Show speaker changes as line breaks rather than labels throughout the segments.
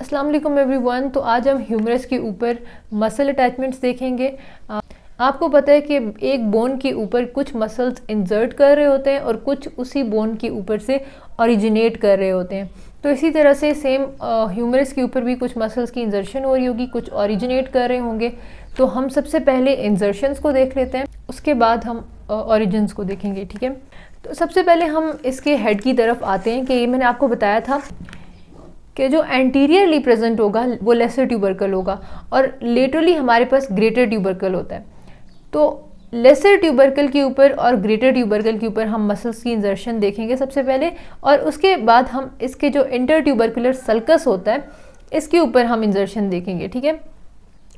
अस्सलाम वालेकुम एवरीवन। तो आज हम ह्यूमरस के ऊपर मसल अटैचमेंट्स देखेंगे। आपको पता है कि एक बोन के ऊपर कुछ मसल्स इंसर्ट कर रहे होते हैं और कुछ उसी बोन के ऊपर से ओरिजिनेट कर रहे होते हैं। तो इसी तरह से सेम ह्यूमरस के ऊपर भी कुछ मसल्स की इंजर्शन हो रही होगी, कुछ ओरिजिनेट कर रहे होंगे। तो हम सबसे पहले इंजर्शंस को देख लेते हैं, उसके बाद हम ओरिजिन्स को देखेंगे। ठीक है, तो सबसे पहले हम इसके हेड की तरफ आते हैं कि ये मैंने आपको बताया था कि जो एंटीरियरली प्रेजेंट होगा वो लेसर ट्यूबरकल होगा और लेटरली हमारे पास ग्रेटर ट्यूबरकल होता है। तो लेसर ट्यूबरकल के ऊपर और ग्रेटर ट्यूबरकल के ऊपर हम मसल्स की इंजर्शन देखेंगे सबसे पहले, और उसके बाद हम इसके जो इंटर ट्यूबरकुलर सल्कस होता है इसके ऊपर हम इंजर्शन देखेंगे। ठीक है,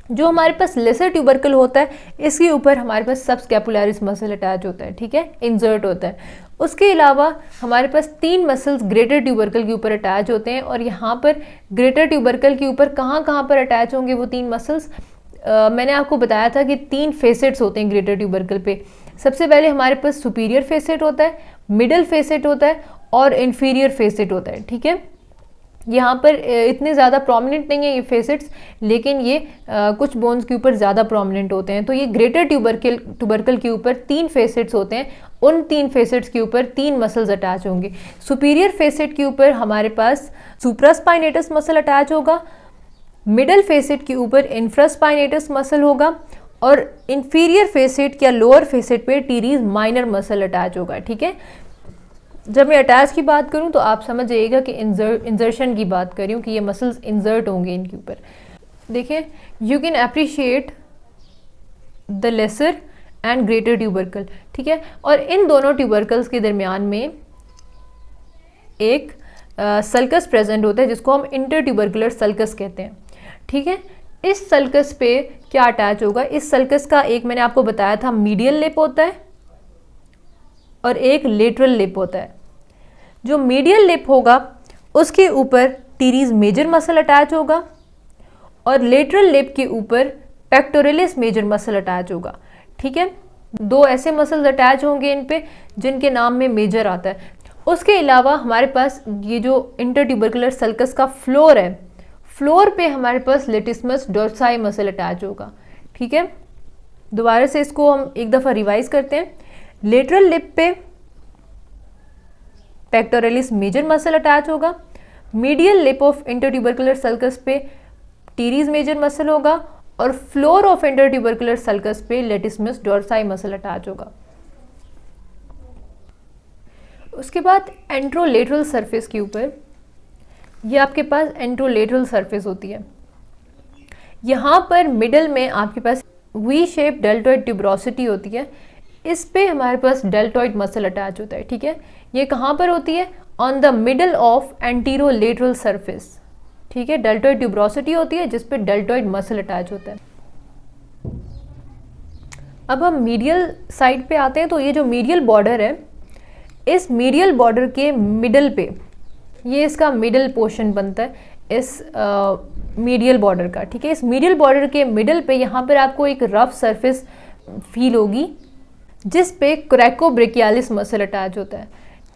जो हमारे पास लेसर ट्यूबरकल होता है इसके ऊपर हमारे पास सबस्कैपुलरिस मसल अटैच होता है। ठीक है, इंसर्ट होता है। उसके अलावा हमारे पास 3 मसल्स ग्रेटर ट्यूबरकल के ऊपर अटैच होते हैं, और यहाँ पर ग्रेटर ट्यूबरकल के ऊपर कहाँ पर अटैच होंगे वो 3 मसल्स, मैंने आपको बताया था कि 3 फेसेट्स होते हैं ग्रेटर ट्यूबरकल पे। सबसे पहले हमारे पास सुपीरियर फेसेट होता है, मिडल फेसेट होता है और इन्फीरियर फेसेट होता है। ठीक है, यहाँ पर इतने ज़्यादा प्रोमिनेंट नहीं है ये फेसेट्स, लेकिन ये कुछ बोन्स के ऊपर ज़्यादा प्रोमिनेंट होते हैं। तो ये ग्रेटर ट्यूबरकल के ऊपर 3 फेसेट्स होते हैं, उन 3 फेसेट्स के ऊपर 3 मसल्स अटैच होंगे। सुपीरियर फेसेट के ऊपर हमारे पास सुप्रास्पाइनेटस मसल अटैच होगा, मिडल फेसेट के ऊपर इंफ्रास्पाइनेटस मसल होगा और इंफीरियर फेसेट या लोअर फेसेट पे टीरीज माइनर मसल अटैच होगा। ठीक है, जब मैं अटैच की बात करूं तो आप समझ जाइएगा कि इंजर्शन की बात कर रही हूँ कि ये मसल्स इंसर्ट होंगे इनके ऊपर। देखिए, you can appreciate the lesser and greater tubercle. ठीक है, और इन दोनों ट्यूबरकल्स के दरमियान में एक सल्कस प्रेजेंट होता है जिसको हम इंटर ट्यूबरकुलर सल्कस कहते हैं। ठीक है, इस सल्कस पे क्या अटैच होगा? इस सल्कस का एक मैंने आपको बताया था मीडियल लिप होता है और एक लेटरल लिप होता है। जो मीडियल लिप होगा उसके ऊपर टीरीज मेजर मसल अटैच होगा और लेटरल लिप के ऊपर पेक्टोरलिस मेजर मसल अटैच होगा। ठीक है, 2 ऐसे मसल्स अटैच होंगे इन पे जिनके नाम में मेजर आता है। उसके अलावा हमारे पास ये जो इंटरट्यूबरकुलर सल्कस का फ्लोर है, फ्लोर पे हमारे पास लेटिस्मस डोर्साई मसल अटैच होगा। ठीक है, दोबारा से इसको हम एक दफ़ा रिवाइज करते हैं। लेटरल लिप पे पेक्टोरलिस मेजर मसल अटैच होगा, मीडियल लिप ऑफ इंटरट्यूबरकुलर सल्कस पे टीरीज मेजर मसल होगा और फ्लोर ऑफ इंटरट्यूबरकुलर सल्कस पे लेटिस्मस डोर्साई मसल अटैच होगा। उसके बाद एंट्रोलेटरल सरफेस के ऊपर ये आपके पास एंट्रोलेटरल सरफेस होती है। यहाँ पर मिडल में आपके पास वी शेप डेल्टॉइड ट्यूबरोसिटी होती है, इस पे हमारे पास डेल्टॉइड मसल अटैच होता है। ठीक है, ये कहाँ पर होती है? On the middle of anterolateral surface. ठीक है, डेल्टॉइड ट्यूबरोसिटी होती है जिस पे डेल्टॉइड मसल अटैच होता है। अब हम मीडियल साइड पे आते हैं। तो ये जो मीडियल बॉर्डर है, इस मीडियल बॉर्डर के मिडल पे ये इसका मिडल पोर्शन बनता है इस मीडियल बॉर्डर का। ठीक है, इस मीडियल बॉर्डर के मिडल पे यहाँ पर आपको एक रफ सरफेस फील होगी जिस पे कोरेकोब्रेकियालिस मसल अटैच होता है।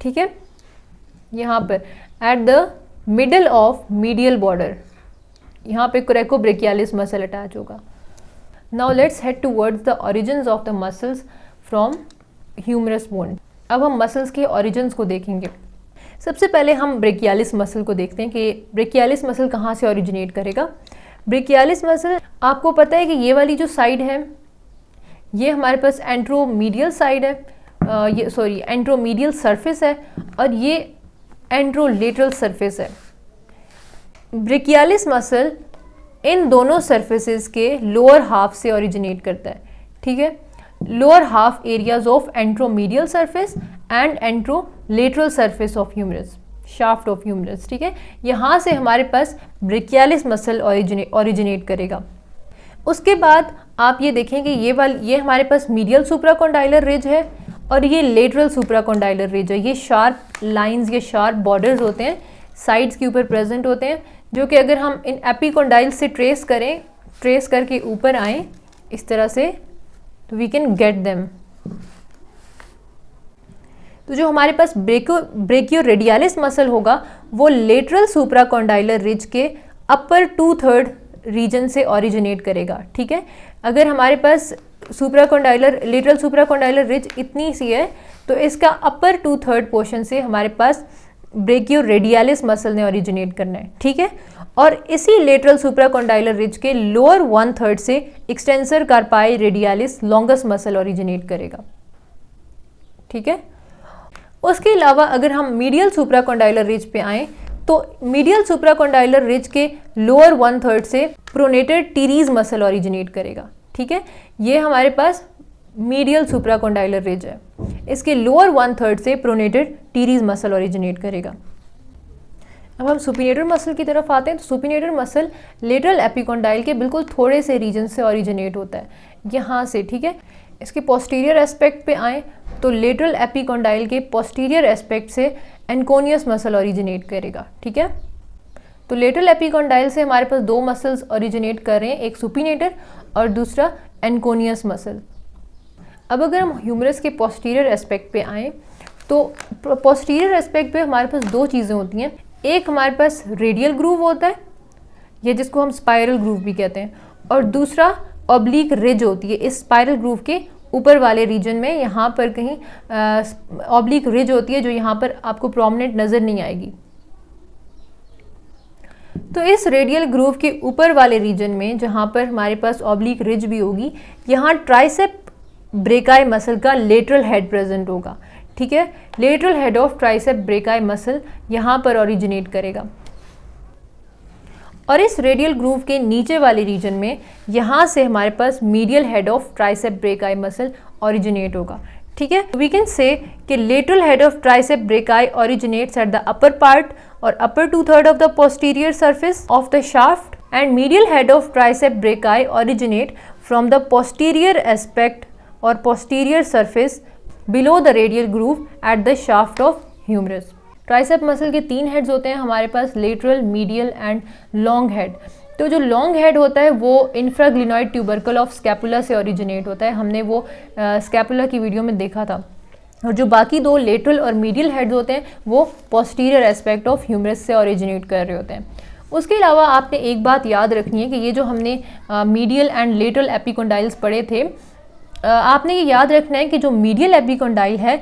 ठीक है, यहाँ पर at the middle of medial border यहाँ पे कोरेकोब्रेकियालिस मसल अटैच होगा। Now let's head towards the origins of the muscles from humerus bone. अब हम मसल्स के ओरिजिन्स को देखेंगे। सबसे पहले हम ब्रेकियालिस मसल को देखते हैं कि ब्रेकियालिस मसल कहाँ से ओरिजिनेट करेगा। ब्रेकियालिस मसल, आपको पता है कि ये वाली जो साइड है ये हमारे पास एंट्रोमीडियल साइड है, ये सॉरी एंट्रोमीडियल सरफेस है, और ये एंट्रोलेटरल सरफेस है। ब्रेकियालिस मसल इन दोनों सरफेसेस के लोअर हाफ से ओरिजिनेट करता है। ठीक है, lower half areas of anteromedial surface and anterolateral surface of humerus, shaft of humerus. ठीक है, यहाँ से हमारे पास ब्रेकियालिस मसल ओरिजिनेट करेगा। उसके बाद आप ये देखें कि ये हमारे पास मीडियल सुप्राकॉन्डाइलर रिज है और ये लेटरल सुप्राकॉन्डाइलर रिज है। ये शार्प लाइंस, ये शार्प बॉर्डर्स होते हैं, साइड्स के ऊपर प्रेजेंट होते हैं, जो कि अगर हम इन एपिकॉन्डाइल से ट्रेस करके ऊपर आएँ इस तरह से, तो वी कैन गेट देम। तो जो हमारे पास ब्रेकियोरेडियालिस मसल होगा वो लेटरल सुप्राकॉन्डाइलर रिज के अपर 2/3 रीजन से ओरिजिनेट करेगा, ठीक है। अगर हमारे पास सुप्राकॉन्डाइलर लेटरल सुप्राकॉन्डाइलर रिज इतनी सी है तो इसका अपर 2/3 पोर्शन से हमारे पास ब्रेकियोरेडियलिस मसल ने ओरिजिनेट करना है, ठीक है। और इसी लेटरल सुप्राकॉन्डाइलर रिज के लोअर 1/3 से extensor कार्पाई radialis longest muscle originate करेगा, ठीक है। उसके अलावा अगर हम मीडियल सुप्राकॉन्डाइलर रिज पे आएँ तो मीडियल सुप्राकॉन्डाइलर रिज के लोअर 1/3 से प्रोनेटेड टीरीज मसल ओरिजिनेट करेगा, ठीक है। ये हमारे पास मीडियल सुप्राकॉन्डाइलर रिज है, इसके लोअर 1/3 से प्रोनेटेड टीरीज मसल ओरिजिनेट करेगा। अब हम सुपिनेटर मसल की तरफ आते हैं तो सुपिनेटर मसल लेटरल एपिकॉन्डाइल के बिल्कुल थोड़े से रीजन से ओरिजिनेट होता है, यहाँ से, ठीक है। इसके पोस्टीरियर एस्पेक्ट पे आएँ तो लेटरल एपिकॉन्डाइल के पोस्टीरियर एस्पेक्ट से एनकोनियस मसल ओरिजिनेट करेगा, ठीक है। तो लेटरल एपिकॉन्डाइल से हमारे पास दो मसल्स ओरिजिनेट कर रहे हैं, एक सुपिनेटर और दूसरा एनकोनियस मसल। अब अगर हम ह्यूमरस के पोस्टीरियर एस्पेक्ट पे आएँ तो पोस्टीरियर एस्पेक्ट पे हमारे पास दो चीज़ें होती हैं, एक हमारे पास रेडियल ग्रूव होता है, ये जिसको हम स्पाइरल ग्रूव भी कहते हैं, और दूसरा ऑब्लिक रिज होती है। इस स्पाइरल ग्रूव के ऊपर वाले रीजन में यहाँ पर कहीं ऑब्लिक रिज होती है जो यहाँ पर आपको प्रोमिनेंट नज़र नहीं आएगी। तो इस रेडियल ग्रूव के ऊपर वाले रीजन में जहाँ पर हमारे पास ऑब्लिक रिज भी होगी, यहाँ ट्राइसेप ब्रेकाई मसल का लेटरल हेड प्रेजेंट होगा, ठीक है। Lateral head of tricep brachii muscle यहाँ पर ओरिजिनेट करेगा और इस रेडियल ग्रूव के नीचे वाले रीजन में यहाँ से हमारे पास medial head of tricep brachii muscle originate होगा, ठीक है। वी कैन से कि lateral head of tricep brachii originates at the upper part और upper 2/3 of the posterior surface of the shaft and medial head of tricep brachii originate from the posterior aspect और posterior surface below the radial groove at the shaft of humerus. Tricep muscle के 3 heads होते हैं हमारे पास, lateral, medial and long head. तो जो long head होता है वो इंफ्राग्लिनॉइड ट्यूबरकल ऑफ स्कैपुला से ओरिजिनेट होता है, हमने वो स्कैपुला की वीडियो में देखा था। और जो बाकी दो लेटरल और मीडियल हेड्स होते हैं वो पोस्टीरियर एस्पेक्ट ऑफ ह्यूमरस से ओरिजिनेट कर रहे होते हैं। उसके अलावा आपने एक बात याद रखनी है कि ये जो हमने मीडियल एंड लेटरल एपिकॉन्डाइल्स पढ़े थे, आपने ये याद रखना है कि जो मीडियल एपिकॉन्डाइल है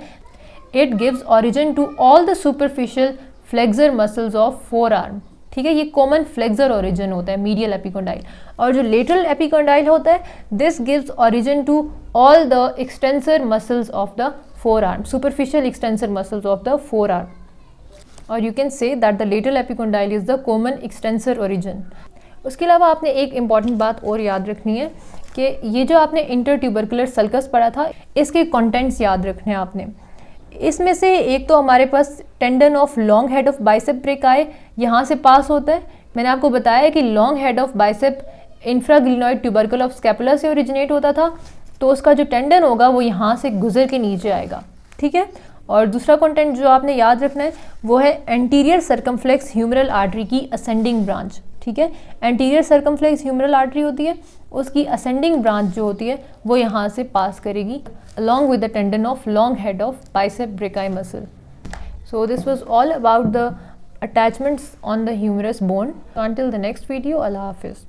it gives origin to all the superficial flexor muscles of forearm, ठीक है। ये कॉमन फ्लेक्सर ओरिजिन होता है मीडियल एपिकॉन्डाइल। और जो लेटरल एपिकॉन्डाइल होता है this gives origin to all the extensor muscles of the forearm, superficial extensor muscles of the forearm. और you can say that the lateral epicondyle is the common extensor origin. उसके अलावा आपने एक important बात और याद रखनी है कि ये जो आपने इंटरट्यूबरकुलर सल्कस पढ़ा था इसके कंटेंट्स याद रखने हैं आपने। इसमें से एक तो हमारे पास tendon of long head of bicep brachii यहाँ से पास होता है। मैंने आपको बताया कि long head of bicep infraglenoid tubercle of scapula से ओरिजिनेट होता था, तो उसका जो टेंडन होगा वो यहाँ से गुजर के नीचे आएगा, ठीक है। और दूसरा कंटेंट जो आपने याद रखना है वो है एंटीरियर सर्कमफ्लेक्स ह्यूमरल आर्टरी की असेंडिंग ब्रांच, ठीक है। एंटीरियर सर्कमफ्लेक्स ह्यूमरल आर्टरी होती है, उसकी असेंडिंग ब्रांच जो होती है वो यहाँ से पास करेगी along with the tendon of long head of bicep brachii muscle. So this was all about the attachments on the humerus bone. Until the next video, Allah Hafiz.